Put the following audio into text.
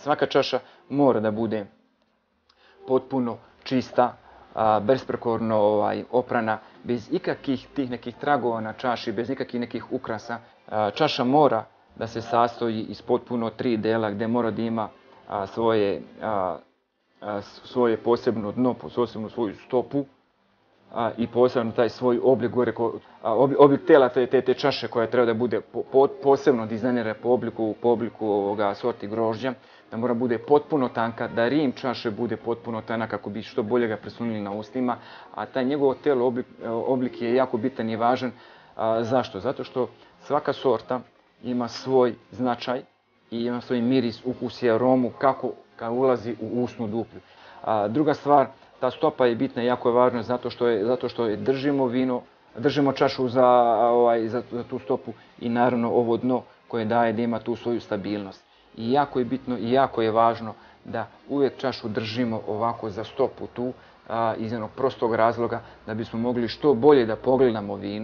Svaka čaša mora da bude potpuno čista, besprekorno oprana, bez ikakvih tih nekih tragova na čaši, bez ikakvih nekih ukrasa. Čaša mora da se sastoji iz potpuno 3 dela gdje mora da ima svoje posebno dno, posebno svoju stopu i posebno taj svoj oblik gore, oblik tela te čaše koja treba da bude posebno dizajnira po obliku sorti grožđa, da mora bude potpuno tanka, da rim čaše bude potpuno tanak kako bi što bolje ga presunili na ustima, a taj njegov telo oblik je jako bitan i važan. Zašto? Zato što svaka sorta ima svoj značaj i ima svoj miris, ukus i aromu kako ulazi u usnu duplju. Druga stvar, ta stopa je bitna i jako je važna zato što držimo vino, držimo čašu za tu stopu i naravno ovo dno koje daje da ima tu svoju stabilnost. I jako je bitno i jako je važno da uvijek čašu držimo ovako za stopu tu iz jednog prostog razloga da bismo mogli što bolje da pogledamo vino.